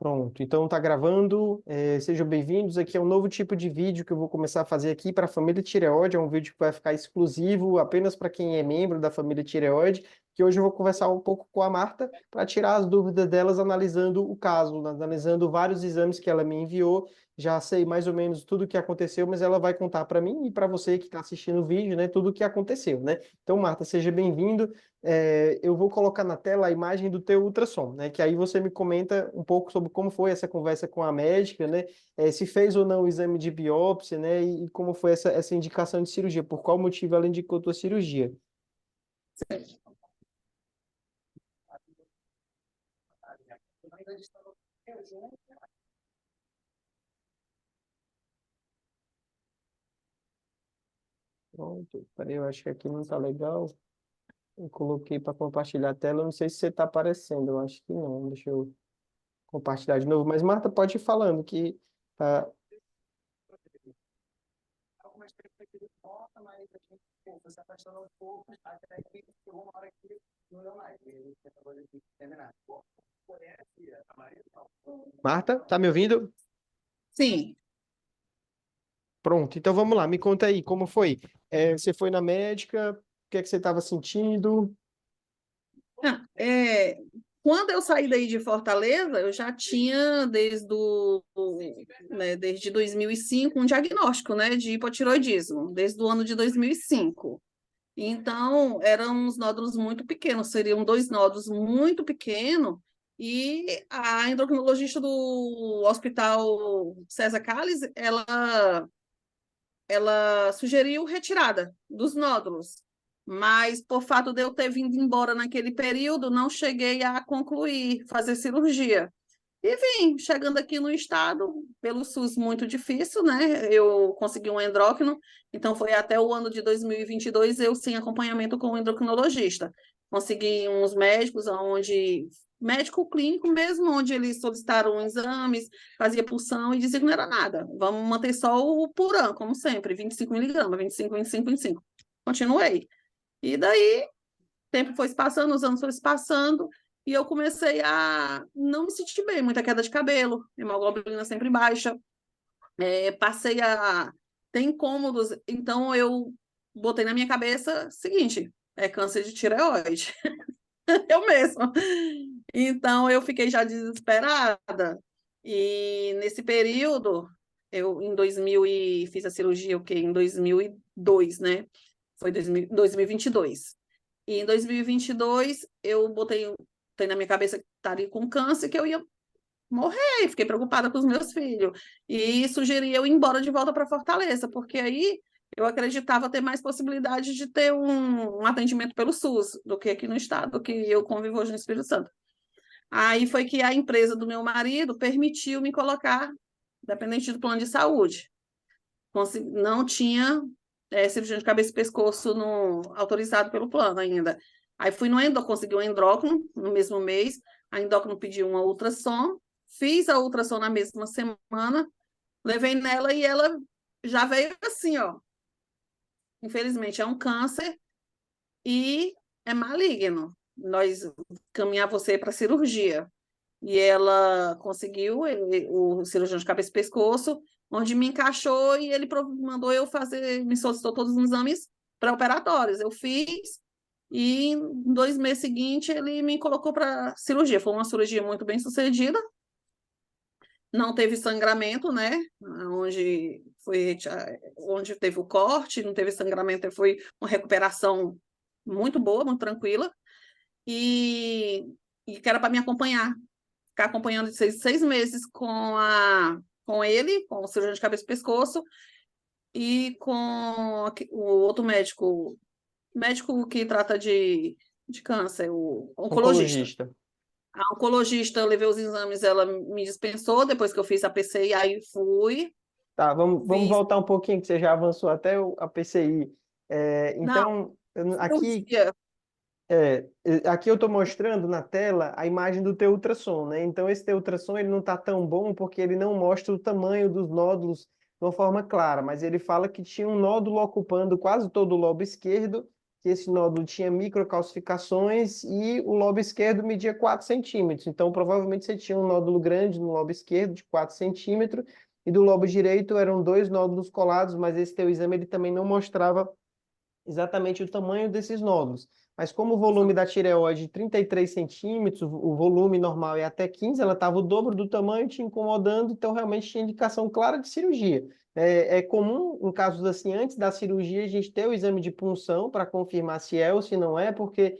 Pronto, então tá gravando. Sejam bem-vindos. Aqui é um novo tipo de vídeo que eu vou começar a fazer aqui para a família Tireoide. É um vídeo que vai ficar exclusivo apenas para quem é membro da família Tireoide. Que hoje eu vou conversar um pouco com a Marta para tirar as dúvidas delas, analisando o caso, analisando vários exames que ela me enviou. Já sei mais ou menos tudo o que aconteceu, mas ela vai contar para mim e para você que está assistindo o vídeo, né, tudo o que aconteceu, né? Então, Marta, seja bem-vindo. Eu vou colocar na tela a imagem do teu ultrassom, né? Que aí você me comenta um pouco sobre como foi essa conversa com a médica, né? Se fez ou não o exame de biópsia, né? E como foi essa indicação de cirurgia, por qual motivo ela indicou tua cirurgia. Pronto, peraí, eu acho que aqui não tá legal. Eu coloquei para compartilhar a tela, eu não sei se você está aparecendo, eu acho que não. Deixa eu compartilhar de novo. Mas, Marta, pode ir falando que tá. Marta, tá me ouvindo? Sim. Pronto, então vamos lá, me conta aí, como foi? Você foi na médica, o que é que você estava sentindo? Ah, quando eu saí daí de Fortaleza, eu já tinha desde 2005 um diagnóstico, né, de hipotiroidismo, desde o ano de 2005. Então, eram uns nódulos muito pequenos, seriam dois nódulos muito pequenos, e a endocrinologista do Hospital César Calles, ela sugeriu retirada dos nódulos, mas por fato de eu ter vindo embora naquele período, não cheguei a concluir, fazer cirurgia. E vim, chegando aqui no estado, pelo SUS muito difícil, né? Eu consegui um endócrino, então foi até o ano de 2022 eu sem acompanhamento com o endocrinologista. Consegui uns médicos onde médico clínico mesmo, onde eles solicitaram exames, fazia pulsão e dizia que não era nada. Vamos manter só o Puran, como sempre, 25 miligramas, 25, 25, 25. Continuei. E daí tempo foi se passando, os anos foram se passando, e eu comecei a não me sentir bem, muita queda de cabelo, hemoglobina sempre baixa, passei a ter incômodos, então eu botei na minha cabeça o seguinte, é câncer de tireoide, eu mesma. Então eu fiquei já desesperada, e nesse período, eu em 2000 e fiz a cirurgia, o quê? Em 2002, né? Foi 2022. E em 2022, eu botei na minha cabeça que estaria com câncer, que eu ia morrer. Fiquei preocupada com os meus filhos. E sugeri eu ir embora de volta para Fortaleza, porque aí eu acreditava ter mais possibilidade de ter um atendimento pelo SUS do que aqui no estado, que eu convivo hoje no Espírito Santo. Aí foi que a empresa do meu marido permitiu me colocar dependente do plano de saúde. Não tinha cirurgião de cabeça e pescoço autorizado pelo plano ainda. Aí fui no endócrino, consegui um endócrino no mesmo mês, a endócrino pediu uma ultrassom, fiz a ultrassom na mesma semana, levei nela e ela já veio assim, ó. Infelizmente é um câncer e é maligno. Nós caminhar você para cirurgia. E ela conseguiu, o cirurgião de cabeça e pescoço, onde me encaixou e ele mandou eu fazer, me solicitou todos os exames pré-operatórios. Eu fiz e em 2 meses seguintes ele me colocou para cirurgia. Foi uma cirurgia muito bem sucedida, não teve sangramento, né? Onde teve o corte, não teve sangramento, foi uma recuperação muito boa, muito tranquila. E, e que era para me acompanhar, ficar acompanhando de 6 meses com ele, com o cirurgião de cabeça e pescoço, e com o outro médico que trata de câncer, o oncologista. Oncologista. A oncologista, eu levei os exames, ela me dispensou, depois que eu fiz a PCI, aí fui, Tá, vamos fiz, voltar um pouquinho, que você já avançou até a PCI. não, Então, aqui, cirurgia. aqui eu estou mostrando na tela a imagem do teu ultrassom, né? Então, esse teu ultrassom ele não está tão bom porque ele não mostra o tamanho dos nódulos de uma forma clara, mas ele fala que tinha um nódulo ocupando quase todo o lobo esquerdo que esse nódulo tinha microcalcificações e o lobo esquerdo media 4 centímetros. Então, provavelmente você tinha um nódulo grande no lobo esquerdo de 4 centímetros e do lobo direito eram dois nódulos colados, mas esse teu exame ele também não mostrava exatamente o tamanho desses nódulos. Mas como o volume da tireoide é 33 centímetros, o volume normal é até 15, ela estava o dobro do tamanho, te incomodando, então realmente tinha indicação clara de cirurgia. É comum, em casos assim, antes da cirurgia, a gente ter o exame de punção para confirmar se é ou se não é, porque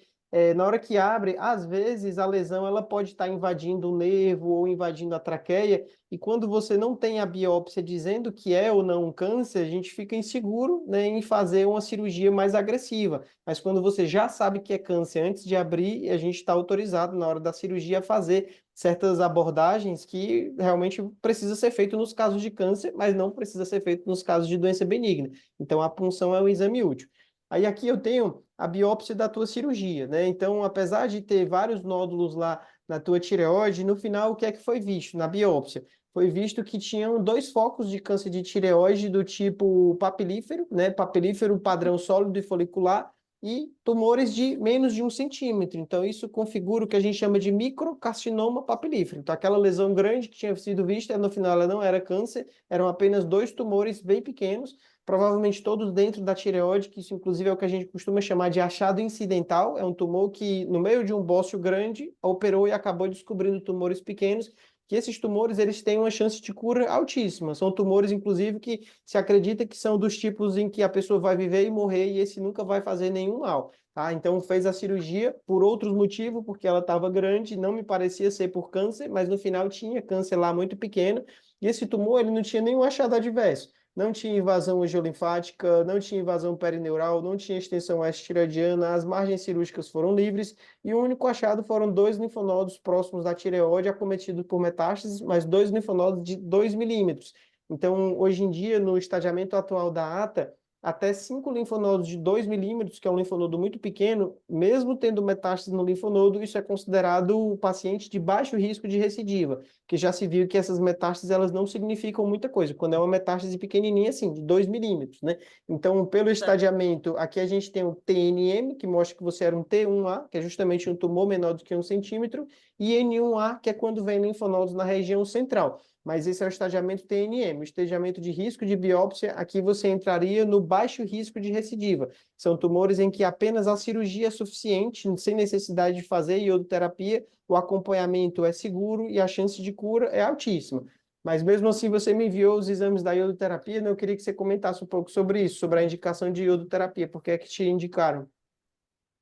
na hora que abre, às vezes a lesão ela pode estar invadindo o nervo ou invadindo a traqueia, e quando você não tem a biópsia dizendo que é ou não um câncer, a gente fica inseguro, né, em fazer uma cirurgia mais agressiva. Mas quando você já sabe que é câncer antes de abrir, a gente está autorizado na hora da cirurgia a fazer certas abordagens que realmente precisa ser feito nos casos de câncer, mas não precisa ser feito nos casos de doença benigna. Então a punção é um exame útil. Aí aqui eu tenho a biópsia da tua cirurgia, né? Então, apesar de ter vários nódulos lá na tua tireoide, no final o que é que foi visto na biópsia? Foi visto que tinham dois focos de câncer de tireoide do tipo papilífero, né? Papilífero padrão sólido e folicular, e tumores de menos de 1 centímetro. Então, isso configura o que a gente chama de microcarcinoma papilífero. Então, aquela lesão grande que tinha sido vista, no final ela não era câncer, eram apenas dois tumores bem pequenos, provavelmente todos dentro da tireoide, que isso inclusive é o que a gente costuma chamar de achado incidental, é um tumor que no meio de um bócio grande operou e acabou descobrindo tumores pequenos, que esses tumores eles têm uma chance de cura altíssima. São tumores, inclusive, que se acredita que são dos tipos em que a pessoa vai viver e morrer e esse nunca vai fazer nenhum mal. Tá? Então fez a cirurgia por outros motivos, porque ela estava grande, não me parecia ser por câncer, mas no final tinha câncer lá muito pequeno, e esse tumor ele não tinha nenhum achado adverso. Não tinha invasão angiolinfática, não tinha invasão perineural, não tinha extensão extratireoidiana, as margens cirúrgicas foram livres e o único achado foram dois linfonodos próximos da tireoide acometidos por metástases, mas dois linfonodos de 2 milímetros. Então, hoje em dia, no estadiamento atual da ATA, até 5 linfonodos de 2 milímetros, que é um linfonodo muito pequeno, mesmo tendo metástase no linfonodo, isso é considerado um paciente de baixo risco de recidiva, que já se viu que essas metástases elas não significam muita coisa. Quando é uma metástase pequenininha, assim, de 2 milímetros, né? Então, pelo estadiamento, aqui a gente tem o TNM, que mostra que você era um T1A, que é justamente um tumor menor do que 1 centímetro, e N1A, que é quando vem linfonodos na região central. Mas esse é o estadiamento TNM. O estadiamento de risco de biópsia, aqui você entraria no baixo risco de recidiva. São tumores em que apenas a cirurgia é suficiente, sem necessidade de fazer iodoterapia, o acompanhamento é seguro e a chance de cura é altíssima. Mas mesmo assim, você me enviou os exames da iodoterapia, né? Eu queria que você comentasse um pouco sobre isso, sobre a indicação de iodoterapia, por que é que te indicaram?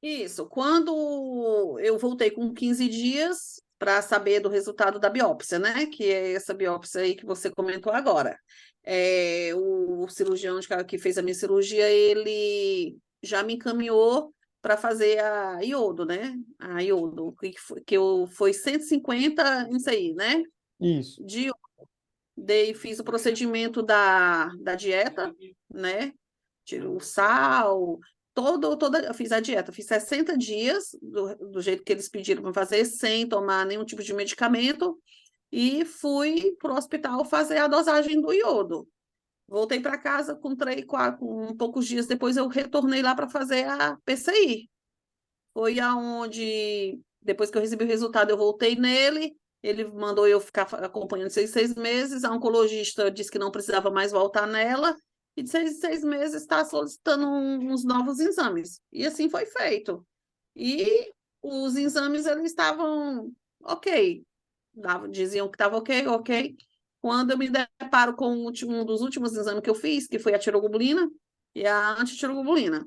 Isso, quando eu voltei com 15 dias para saber do resultado da biópsia, né? Que é essa biópsia aí que você comentou agora. O cirurgião que fez a minha cirurgia, ele já me encaminhou para fazer a iodo, né? A iodo, foi 150, isso aí, né? Isso. De fiz o procedimento da dieta, né? Tiro o sal, eu fiz a dieta, fiz 60 dias do jeito que eles pediram para fazer, sem tomar nenhum tipo de medicamento, e fui para o hospital fazer a dosagem do iodo. Voltei para casa com poucos dias depois eu retornei lá para fazer a PCI. Foi aonde, depois que eu recebi o resultado, eu voltei nele, ele mandou eu ficar acompanhando 6 meses, a oncologista disse que não precisava mais voltar nela, e de 6 meses está solicitando uns novos exames. E assim foi feito. E os exames, eles estavam ok, diziam que estava ok, ok. Quando eu me deparo com um dos últimos exames que eu fiz, que foi a tiroglobulina e a antitiroglobulina,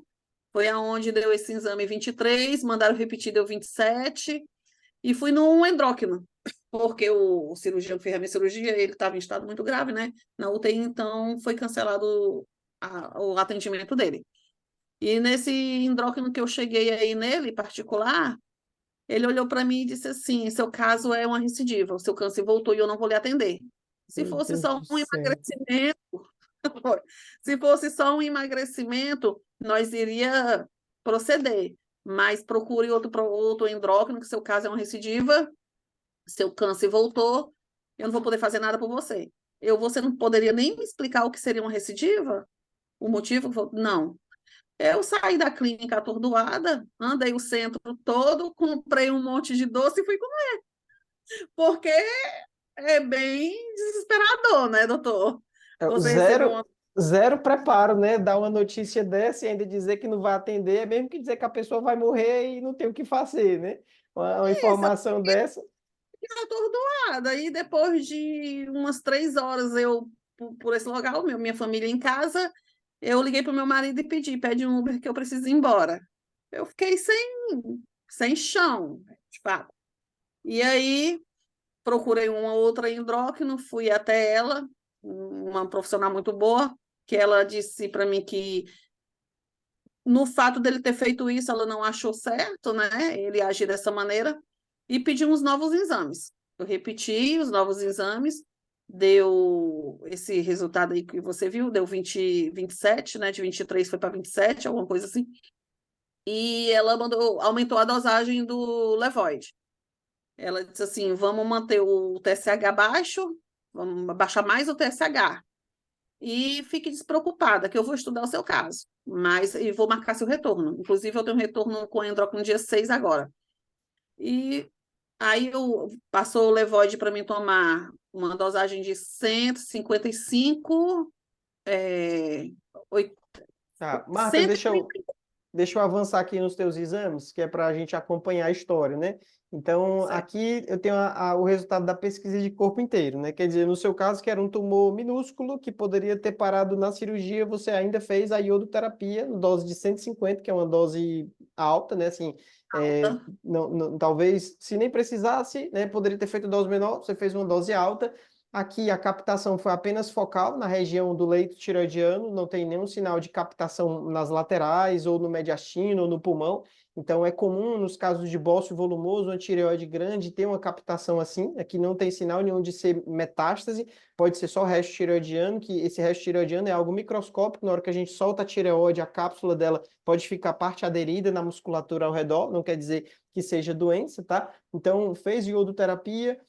foi aonde deu esse exame 23, mandaram repetir, deu 27, e fui no endócrino, porque o cirurgião que fez a minha cirurgia, ele estava em estado muito grave, né? Na UTI, então foi cancelado o atendimento dele. E nesse endócrino que eu cheguei aí nele, particular, ele olhou para mim e disse assim: seu caso é uma recidiva, o seu câncer voltou e eu não vou lhe atender. Se Meu fosse Deus só do um céu. emagrecimento, se fosse só um emagrecimento, nós iria proceder, mas procure outro endócrino, que seu caso é uma recidiva, seu câncer voltou, eu não vou poder fazer nada por você. Você não poderia nem me explicar o que seria uma recidiva? O motivo? Não. Eu saí da clínica atordoada, andei o centro todo, comprei um monte de doce e fui comer, porque é bem desesperador, né, doutor? É o Você recebeu zero, uma. zero preparo, né? Dar uma notícia dessa e ainda dizer que não vai atender, é mesmo que dizer que a pessoa vai morrer e não tem o que fazer, né? Uma Isso, eu informação dessa. fiquei atordoada. E depois de umas 3 horas, eu, por esse local, minha família em casa, eu liguei para o meu marido e pede um Uber que eu preciso ir embora. Eu fiquei sem chão, de fato. E aí procurei uma outra endócrino, fui até ela, uma profissional muito boa, que ela disse para mim que no fato dele ter feito isso, ela não achou certo, né? Ele agir dessa maneira e pediu uns novos exames. Eu repeti os novos exames, deu esse resultado aí que você viu, deu 27, né? De 23 foi para 27, alguma coisa assim. E ela aumentou a dosagem do Levoid. Ela disse assim: vamos manter o TSH baixo, vamos baixar mais o TSH. E fique despreocupada, que eu vou estudar o seu caso, mas e vou marcar seu retorno. Inclusive, eu tenho um retorno com endócrino no dia 6 agora. E aí passou o Levoide para mim tomar uma dosagem de 155, é, oit- Tá, Marta, 130. deixa eu avançar aqui nos teus exames, que é para a gente acompanhar a história, né? Então, Certo. aqui eu tenho o resultado da pesquisa de corpo inteiro, né? Quer dizer, no seu caso, que era um tumor minúsculo, que poderia ter parado na cirurgia, você ainda fez a iodoterapia, dose de 150, que é uma dose alta, né? Assim, talvez, se nem precisasse, né? Poderia ter feito dose menor, você fez uma dose alta. Aqui a captação foi apenas focal na região do leito tireoidiano, não tem nenhum sinal de captação nas laterais, ou no mediastino, ou no pulmão. Então é comum nos casos de bócio volumoso, uma tireoide grande, ter uma captação assim. Aqui não tem sinal nenhum de ser metástase, pode ser só resto tireoidiano, que esse resto tireoidiano é algo microscópico. Na hora que a gente solta a tireoide, a cápsula dela pode ficar parte aderida na musculatura ao redor, não quer dizer que seja doença, tá? Então fez iodoterapia.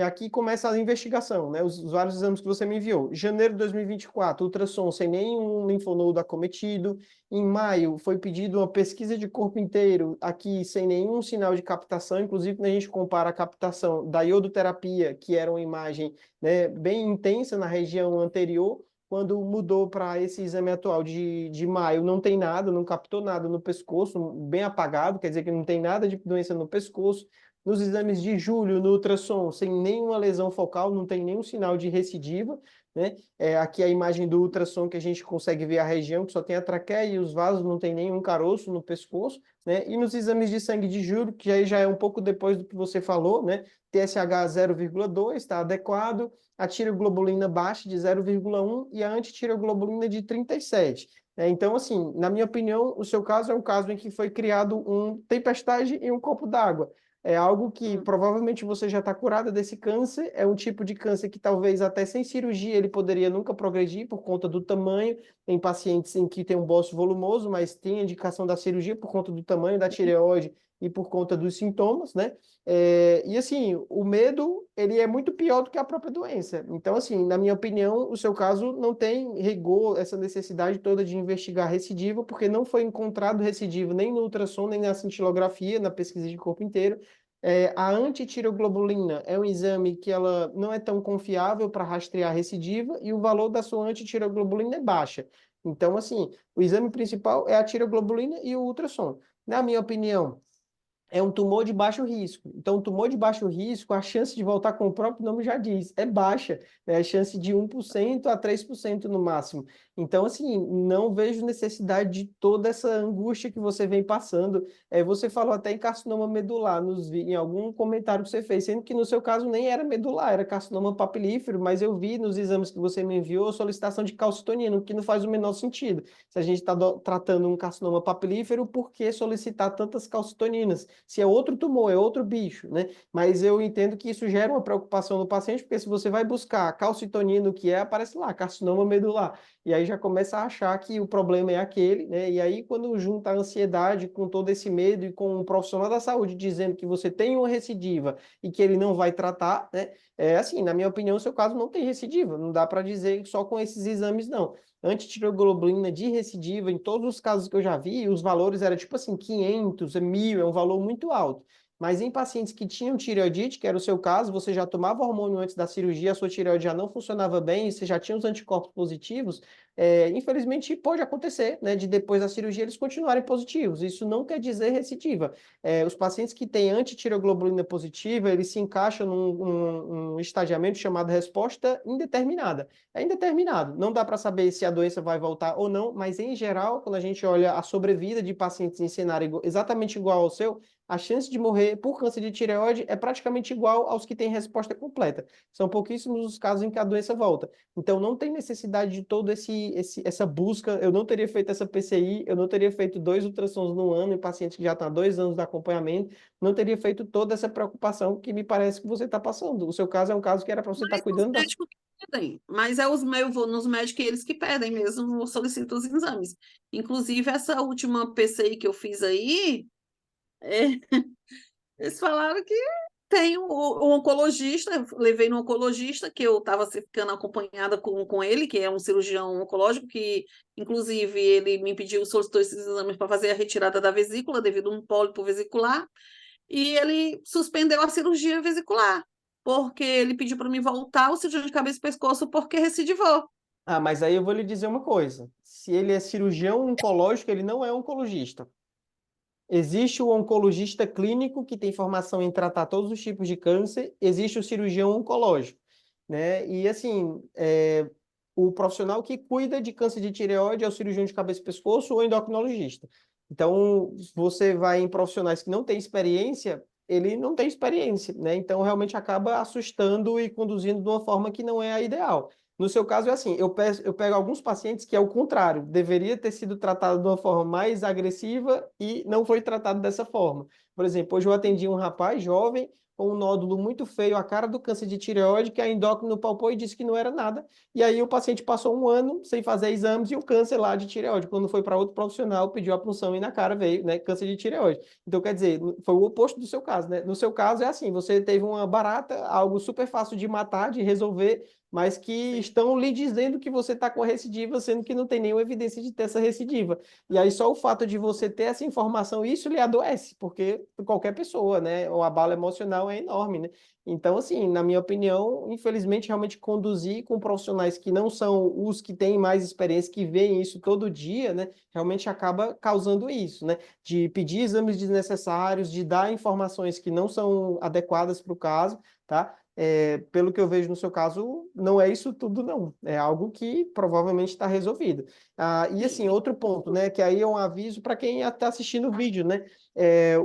Aqui começa a investigação, né? Os vários exames que você me enviou. Janeiro de 2024, ultrassom sem nenhum linfonodo acometido. Em maio, foi pedido uma pesquisa de corpo inteiro, aqui sem nenhum sinal de captação. Inclusive, quando a gente compara a captação da iodoterapia, que era uma imagem, né, bem intensa na região anterior, quando mudou para esse exame atual de maio, não tem nada, não captou nada no pescoço, bem apagado, quer dizer que não tem nada de doença no pescoço. Nos exames de julho, no ultrassom, sem nenhuma lesão focal, não tem nenhum sinal de recidiva, né? Aqui a imagem do ultrassom que a gente consegue ver a região, que só tem a traqueia e os vasos, não tem nenhum caroço no pescoço, né? E nos exames de sangue de julho, que aí já é um pouco depois do que você falou, né? TSH 0,2 está adequado, a tireoglobulina baixa de 0,1 e a antitireoglobulina de 37. Então, assim, na minha opinião, o seu caso é um caso em que foi criado um tempestade em um copo d'água. É algo que Hum. provavelmente você já está curada desse câncer. É um tipo de câncer que talvez até sem cirurgia ele poderia nunca progredir por conta do tamanho. Em pacientes em que tem um bócio volumoso, mas tem indicação da cirurgia por conta do tamanho da tireoide e por conta dos sintomas, né? E assim, o medo ele é muito pior do que a própria doença. Então, assim, na minha opinião, o seu caso não tem rigor, essa necessidade toda de investigar recidiva, porque não foi encontrado recidivo nem no ultrassom, nem na cintilografia, na pesquisa de corpo inteiro. A antitireoglobulina é um exame que ela não é tão confiável para rastrear recidiva e o valor da sua antitireoglobulina é baixa. Então, assim, o exame principal é a tireoglobulina e o ultrassom. Na minha opinião, é um tumor de baixo risco. Então, tumor de baixo risco, a chance de voltar, com o próprio nome já diz, é baixa, né? A chance de 1% a 3% no máximo. Então, assim, não vejo necessidade de toda essa angústia que você vem passando. Você falou até em carcinoma medular em algum comentário que você fez, sendo que no seu caso nem era medular, era carcinoma papilífero, mas eu vi nos exames que você me enviou solicitação de calcitonina, o que não faz o menor sentido. Se a gente está tratando um carcinoma papilífero, por que solicitar tantas calcitoninas? Se é outro tumor, é outro bicho, né? Mas eu entendo que isso gera uma preocupação no paciente, porque se você vai buscar calcitonina, o que é, aparece lá, carcinoma medular. E aí já começa a achar que o problema é aquele, né? E aí, quando junta a ansiedade com todo esse medo e com um profissional da saúde dizendo que você tem uma recidiva e que ele não vai tratar, né? É assim, na minha opinião, o seu caso não tem recidiva. Não dá para dizer só com esses exames, não. Antitireoglobulina de recidiva, em todos os casos que eu já vi, os valores eram tipo assim, 500, 1.000, é um valor muito alto. Mas em pacientes que tinham tireoidite, que era o seu caso, você já tomava hormônio antes da cirurgia, a sua tireoide já não funcionava bem, você já tinha os anticorpos positivos, infelizmente pode acontecer, né, de depois da cirurgia eles continuarem positivos. Isso não quer dizer recidiva. Os pacientes que têm antitireoglobulina positiva, eles se encaixam num estadiamento chamado resposta indeterminada. É indeterminado. Não dá para saber se a doença vai voltar ou não, mas em geral, quando a gente olha a sobrevida de pacientes em cenário exatamente igual ao seu, a chance de morrer por câncer de tireoide é praticamente igual aos que têm resposta completa. São pouquíssimos os casos em que a doença volta. Então, não tem necessidade de toda essa busca. Eu não teria feito essa PCI, eu não teria feito 2 ultrassons no ano em pacientes que já estão há 2 anos de acompanhamento, não teria feito toda essa preocupação que me parece que você está passando. O seu caso é um caso que era para você estar Mas os cuidando da... médicos que pedem. Mas é os meus, eu vou nos médicos eles que pedem mesmo, eu solicito os exames. Inclusive, essa última PCI que eu fiz aí, é, eles falaram que tem o oncologista, eu levei no oncologista, que eu estava ficando acompanhada com ele, que é um cirurgião oncológico, que inclusive ele me pediu, solicitou esses exames para fazer a retirada da vesícula, devido a um pólipo vesicular, e ele suspendeu a cirurgia vesicular, porque ele pediu para mim voltar ao cirurgião de cabeça e pescoço porque recidivou. Ah, mas aí eu vou lhe dizer uma coisa. Se ele é cirurgião oncológico, ele não é oncologista. Existe o oncologista clínico, que tem formação em tratar todos os tipos de câncer, existe o cirurgião oncológico, né? E assim, o profissional que cuida de câncer de tireoide é o cirurgião de cabeça e pescoço ou endocrinologista. Então, você vai em profissionais que não têm experiência, ele não tem experiência, né? Então, realmente acaba assustando e conduzindo de uma forma que não é a ideal. No seu caso é assim, eu pego alguns pacientes que é o contrário, deveria ter sido tratado de uma forma mais agressiva e não foi tratado dessa forma. Por exemplo, hoje eu atendi um rapaz jovem com um nódulo muito feio, a cara do câncer de tireoide, que a endócrino palpou e disse que não era nada. E aí o paciente passou um ano sem fazer exames e o câncer lá de tireoide. Quando foi para outro profissional, pediu a punção e na cara veio, né, câncer de tireoide. Então, quer dizer, foi o oposto do seu caso, né? No seu caso é assim, você teve uma barata, algo super fácil de matar, de resolver, mas que estão lhe dizendo que você está com recidiva, sendo que não tem nenhuma evidência de ter essa recidiva. E aí só o fato de você ter essa informação, isso lhe adoece, porque qualquer pessoa, né, o abalo emocional é enorme, né? Então, assim, na minha opinião, infelizmente, realmente conduzir com profissionais que não são os que têm mais experiência, que veem isso todo dia, né, realmente acaba causando isso, né, de pedir exames desnecessários, de dar informações que não são adequadas para o caso, tá? Pelo que eu vejo no seu caso, não é isso tudo, não. É algo que provavelmente está resolvido. E assim, outro ponto, né? Que aí é um aviso para quem está assistindo o vídeo, né?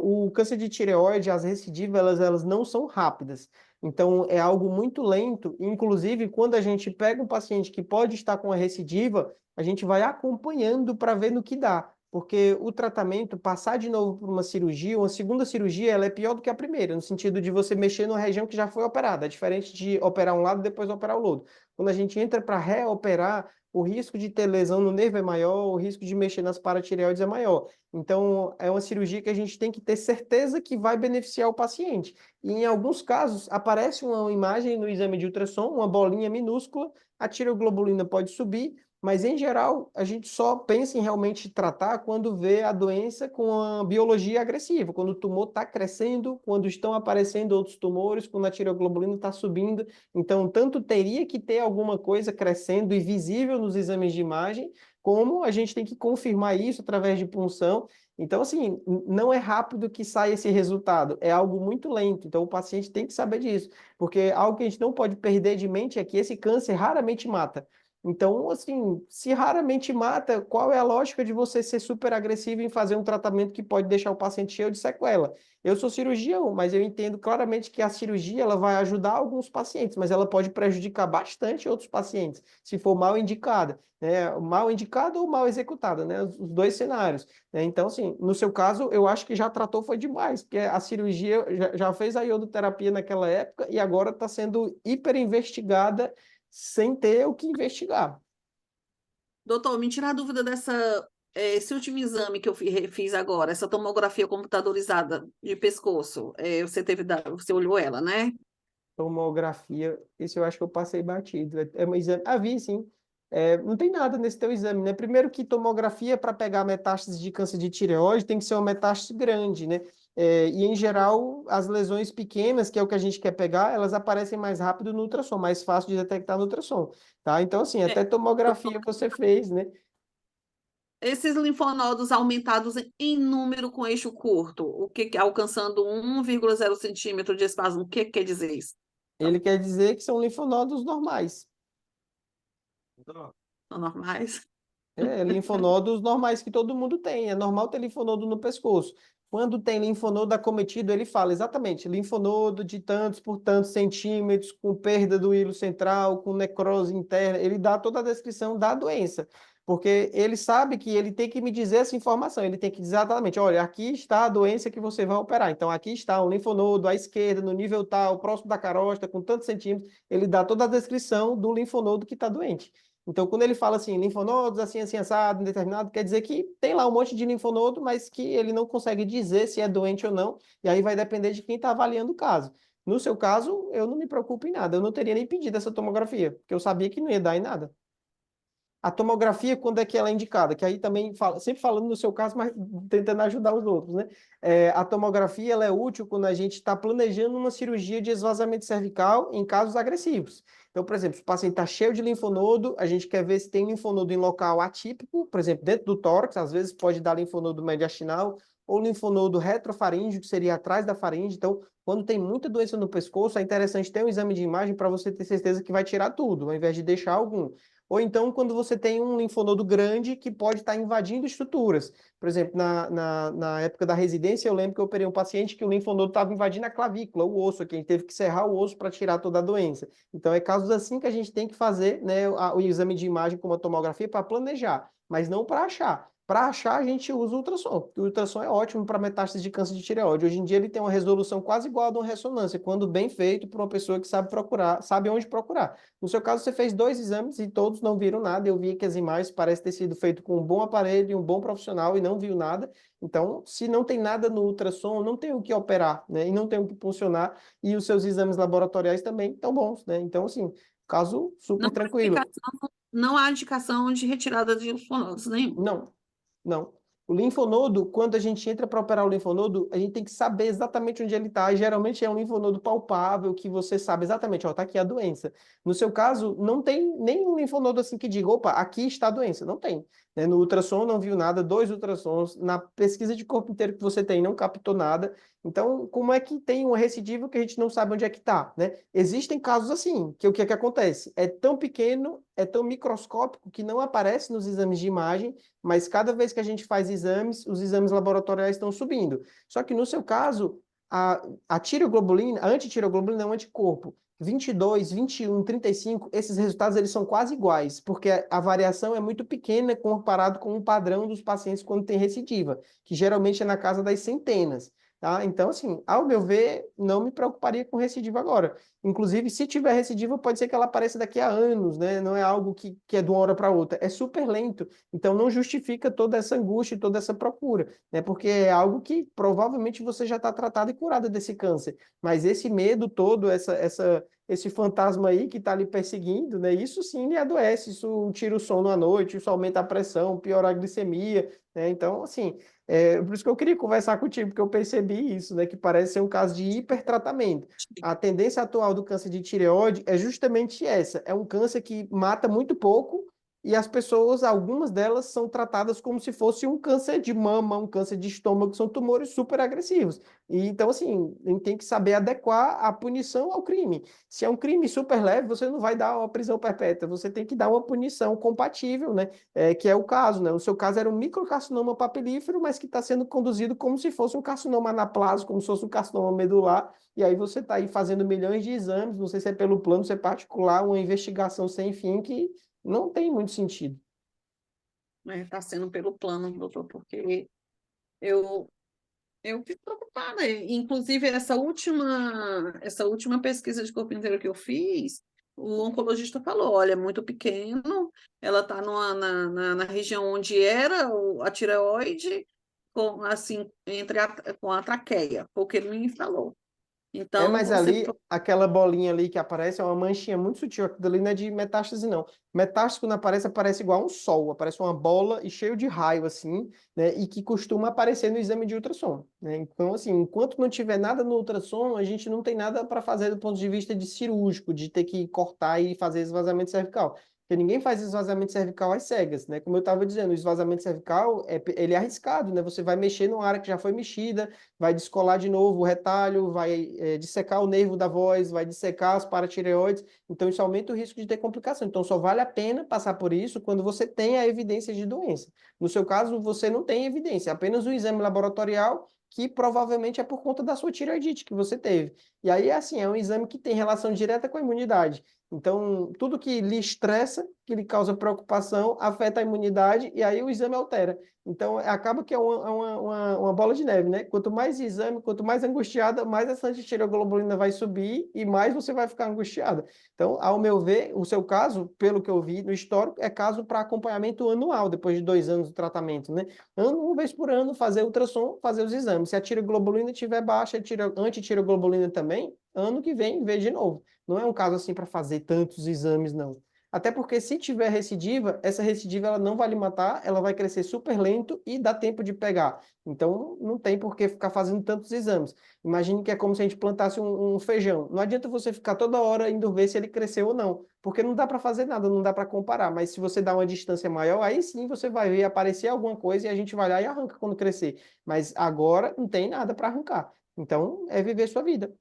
O câncer de tireoide, as recidivas, elas não são rápidas. Então, é algo muito lento. Inclusive, quando a gente pega um paciente que pode estar com a recidiva, a gente vai acompanhando para ver no que dá. Porque o tratamento, passar de novo por uma segunda cirurgia, ela é pior do que a primeira, no sentido de você mexer numa região que já foi operada. É diferente de operar um lado e depois operar o outro. Quando a gente entra para reoperar, o risco de ter lesão no nervo é maior, o risco de mexer nas paratireoides é maior. Então, é uma cirurgia que a gente tem que ter certeza que vai beneficiar o paciente. E em alguns casos, aparece uma imagem no exame de ultrassom, uma bolinha minúscula, a tireoglobulina pode subir, mas, em geral, a gente só pensa em realmente tratar quando vê a doença com a biologia agressiva, quando o tumor está crescendo, quando estão aparecendo outros tumores, quando a tireoglobulina está subindo. Então, tanto teria que ter alguma coisa crescendo e visível nos exames de imagem, como a gente tem que confirmar isso através de punção. Então, assim, não é rápido que sai esse resultado, é algo muito lento. Então, o paciente tem que saber disso, porque algo que a gente não pode perder de mente é que esse câncer raramente mata. Então, assim, se raramente mata, qual é a lógica de você ser super agressivo em fazer um tratamento que pode deixar o paciente cheio de sequela? Eu sou cirurgião, mas eu entendo claramente que a cirurgia ela vai ajudar alguns pacientes, mas ela pode prejudicar bastante outros pacientes, se for mal indicada, né? Mal indicada ou mal executada, né? Os dois cenários, né? Então, assim, no seu caso, eu acho que já tratou foi demais, porque a cirurgia já fez a iodoterapia naquela época e agora está sendo hiper investigada sem ter o que investigar. Doutor, me tira a dúvida esse último exame que eu fiz agora, essa tomografia computadorizada de pescoço, você olhou ela, né? Tomografia, isso eu acho que eu passei batido. É um exame. Ah, vi, sim. É, não tem nada nesse teu exame, né? Primeiro que tomografia para pegar metástase de câncer de tireoide tem que ser uma metástase grande, né? E em geral, as lesões pequenas, que é o que a gente quer pegar, elas aparecem mais rápido no ultrassom, mais fácil de detectar no ultrassom, tá? Então, assim, É, até doutor, tomografia você fez, né? esses linfonodos aumentados em número com eixo curto, alcançando 1,0 centímetro de espasmo, o que quer dizer isso? Ele quer dizer que são linfonodos normais. São normais? Linfonodos normais que todo mundo tem. É normal ter linfonodo no pescoço. Quando tem linfonodo acometido, ele fala exatamente, linfonodo de tantos por tantos centímetros, com perda do hilo central, com necrose interna. Ele dá toda a descrição da doença. Porque ele sabe que ele tem que me dizer essa informação. Ele tem que dizer exatamente, olha, aqui está a doença que você vai operar. Então, aqui está um linfonodo à esquerda, no nível tal, próximo da carótida, com tantos centímetros. Ele dá toda a descrição do linfonodo que está doente. Então, quando ele fala assim, linfonodos assim, assim, assado, indeterminado, quer dizer que tem lá um monte de linfonodo, mas que ele não consegue dizer se é doente ou não, e aí vai depender de quem está avaliando o caso. No seu caso, eu não me preocupo em nada, eu não teria nem pedido essa tomografia, porque eu sabia que não ia dar em nada. A tomografia, quando é que ela é indicada? Que aí também, sempre falando no seu caso, mas tentando ajudar os outros, né? A tomografia, ela é útil quando a gente está planejando uma cirurgia de esvaziamento cervical em casos agressivos. Então, por exemplo, se o paciente está cheio de linfonodo, a gente quer ver se tem linfonodo em local atípico, por exemplo, dentro do tórax, às vezes pode dar linfonodo mediastinal, ou linfonodo retrofaríngeo, que seria atrás da faringe. Então, quando tem muita doença no pescoço, é interessante ter um exame de imagem para você ter certeza que vai tirar tudo, ao invés de deixar algum. Ou então, quando você tem um linfonodo grande que pode estar invadindo estruturas. Por exemplo, na época da residência, eu lembro que eu operei um paciente que o linfonodo estava invadindo a clavícula, o osso, que a gente teve que serrar o osso para tirar toda a doença. Então, é casos assim que a gente tem que fazer, né, o exame de imagem com uma tomografia para planejar, mas não para achar. Para achar, a gente usa o ultrassom. O ultrassom é ótimo para metástase de câncer de tireoide. Hoje em dia, ele tem uma resolução quase igual a de uma ressonância, quando bem feito por uma pessoa que sabe procurar, sabe onde procurar. No seu caso, você fez 2 exames e todos não viram nada. Eu vi que as imagens parecem ter sido feito com um bom aparelho e um bom profissional e não viu nada. Então, se não tem nada no ultrassom, não tem o que operar, né? E não tem o que funcionar. E os seus exames laboratoriais também estão bons, né? Então, assim, caso Não super há tranquilo. não há indicação de retirada de linfonodos nenhum. Não, não. O linfonodo, quando a gente entra para operar o linfonodo, a gente tem que saber exatamente onde ele está. E geralmente é um linfonodo palpável que você sabe exatamente, ó, tá aqui a doença. No seu caso, não tem nenhum linfonodo assim que diga, opa, aqui está a doença. Não tem. Né? No ultrassom não viu nada, 2 ultrassons. Na pesquisa de corpo inteiro que você tem, não captou nada. Então, como é que tem uma recidiva que a gente não sabe onde é que está, né? Existem casos assim, que o que é que acontece? É tão pequeno, é tão microscópico que não aparece nos exames de imagem, mas cada vez que a gente faz exames, os exames laboratoriais estão subindo. Só que no seu caso, a tireoglobulina, a antitireoglobulina é um anticorpo. 22, 21, 35, esses resultados eles são quase iguais, porque a variação é muito pequena comparado com o padrão dos pacientes quando tem recidiva, que geralmente é na casa das centenas. Tá? Então, assim, ao meu ver, não me preocuparia com recidiva agora. Inclusive, se tiver recidiva, pode ser que ela apareça daqui a anos, né? Não é algo que é de uma hora para outra. É super lento. Então, não justifica toda essa angústia e toda essa procura, né? Porque é algo que provavelmente você já está tratado e curado desse câncer. Mas esse medo todo, esse fantasma aí que está lhe perseguindo, né? Isso sim lhe adoece, isso tira o sono à noite, isso aumenta a pressão, piora a glicemia, né? Então, assim, por isso que eu queria conversar contigo, porque eu percebi isso, né? Que parece ser um caso de hipertratamento. A tendência atual do câncer de tireoide é justamente essa. É um câncer que mata muito pouco, e as pessoas, algumas delas, são tratadas como se fosse um câncer de mama, um câncer de estômago, são tumores super agressivos. E, então, assim, a gente tem que saber adequar a punição ao crime. Se é um crime super leve, você não vai dar uma prisão perpétua, você tem que dar uma punição compatível, né? Que é o caso, né? No seu caso era um microcarcinoma papilífero, mas que está sendo conduzido como se fosse um carcinoma anaplásico, como se fosse um carcinoma medular, e aí você está aí fazendo milhões de exames, não sei se é pelo plano, se é particular, uma investigação sem fim que não tem muito sentido. Está sendo pelo plano, doutor, porque eu, eu fico preocupada. Inclusive, essa última pesquisa de corpo inteiro que eu fiz, o oncologista falou, olha, é muito pequeno, ela está na região onde era a tireoide, com, assim, com a traqueia, foi o que ele me falou. Então, Mas você... ali, aquela bolinha ali que aparece é uma manchinha muito sutil, aquilo ali não é de metástase, não. Metástase, quando aparece, aparece igual um sol, aparece uma bola e cheio de raio, assim, né, e que costuma aparecer no exame de ultrassom, né? Então, assim, enquanto não tiver nada no ultrassom, a gente não tem nada para fazer do ponto de vista de cirúrgico, de ter que cortar e fazer esvaziamento cervical. Porque ninguém faz esvaziamento cervical às cegas, né? Como eu estava dizendo, o esvaziamento cervical, ele é arriscado, né? Você vai mexer numa área que já foi mexida, vai descolar de novo o retalho, vai dissecar o nervo da voz, vai dissecar as paratireoides, então isso aumenta o risco de ter complicação. Então só vale a pena passar por isso quando você tem a evidência de doença. No seu caso, você não tem evidência, é apenas o exame laboratorial que provavelmente é por conta da sua tireoidite que você teve. E aí, assim, é um exame que tem relação direta com a imunidade. Então, tudo que lhe estressa, que lhe causa preocupação, afeta a imunidade e aí o exame altera. Então, acaba que é uma bola de neve, né? Quanto mais exame, quanto mais angustiada, mais essa antitireoglobulina vai subir e mais você vai ficar angustiada. Então, ao meu ver, o seu caso, pelo que eu vi no histórico, é caso para acompanhamento anual, depois de 2 anos de tratamento, né? Uma vez por ano, fazer ultrassom, fazer os exames. Se a tireoglobulina estiver baixa, a antitireoglobulina também, ano que vem, vê de novo. Não é um caso assim para fazer tantos exames, não. Até porque se tiver recidiva, essa recidiva ela não vai lhe matar, ela vai crescer super lento e dá tempo de pegar. Então não tem por que ficar fazendo tantos exames. Imagine que é como se a gente plantasse um feijão. Não adianta você ficar toda hora indo ver se ele cresceu ou não, porque não dá para fazer nada, não dá para comparar. Mas se você dá uma distância maior, aí sim você vai ver aparecer alguma coisa e a gente vai lá e arranca quando crescer. Mas agora não tem nada para arrancar. Então é viver sua vida.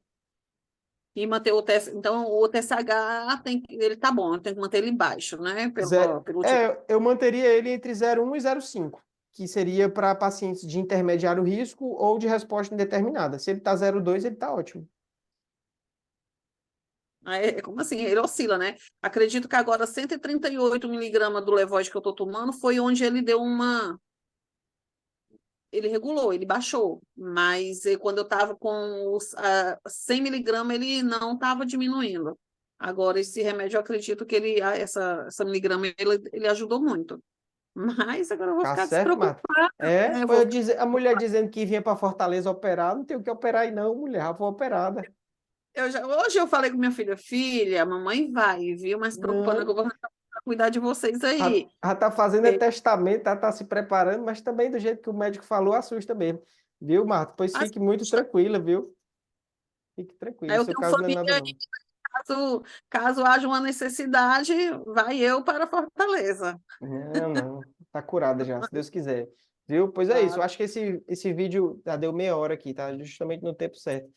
E manter o TSH, então o TSH ele tá bom, tem que manter ele baixo, né? Pelo tipo. Eu manteria ele entre 0,1 e 0,5, que seria para pacientes de intermediário risco ou de resposta indeterminada. Se ele está 0,2, ele está ótimo. Como assim? Ele oscila, né? Acredito que agora 138 miligramas do Levoide que eu estou tomando foi onde ele deu uma. Ele regulou, ele baixou. Mas quando eu estava com os 100 miligramas, ele não estava diminuindo. Agora, esse remédio, eu acredito que essa miligrama, ele ajudou muito. Mas agora eu vou Tá ficar certo, Marta? despreocupada, né? Eu Foi vou a mulher dizendo que vinha para Fortaleza operar, não tem o que operar aí não, mulher, já foi operada. Hoje eu falei com minha filha, filha, a mamãe vai, viu? Mas preocupando que eu Não, vou cuidar de vocês já, aí. já tá fazendo Porque testamento, já tá se preparando, mas também do jeito que o médico falou, assusta mesmo. Viu, Marta? Pois as- fique muito tranquila, viu? Fique tranquila, eu seu tenho caso não é família nada aí, não. caso haja uma necessidade, vai eu para Fortaleza. Não, não. Tá curada já, se Deus quiser. Viu? Pois é isso. Eu Tá? acho que esse vídeo já deu meia hora aqui, tá? Justamente no tempo certo.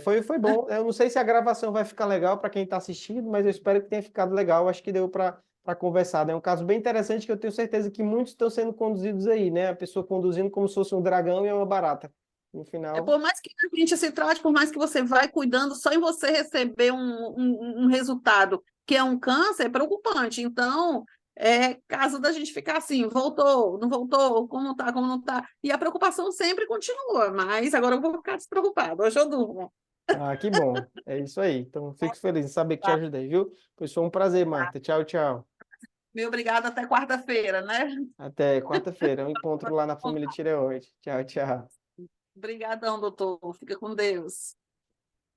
Foi bom. Eu não sei se a gravação vai ficar legal para quem está assistindo, mas eu espero que tenha ficado legal. Acho que deu para conversar, né? É um caso bem interessante que eu tenho certeza que muitos estão sendo conduzidos aí, né? A pessoa conduzindo como se fosse um dragão e é uma barata. No final, Por mais que a gente se trate, por mais que você vai cuidando, só em você receber um resultado que é um câncer, é preocupante. Então, caso da gente ficar assim, voltou, não voltou, como tá, como não tá. E a preocupação sempre continua, mas agora eu vou ficar despreocupada. Hoje eu durmo. que bom. É isso aí. Então, fico feliz em saber que te ajudei, viu? Pois foi um prazer, Marta. Tchau, tchau. Meu obrigada até quarta-feira, né? Até quarta-feira. Um encontro lá na família Tireoide. Tchau, tchau. Obrigadão, doutor. Fica com Deus.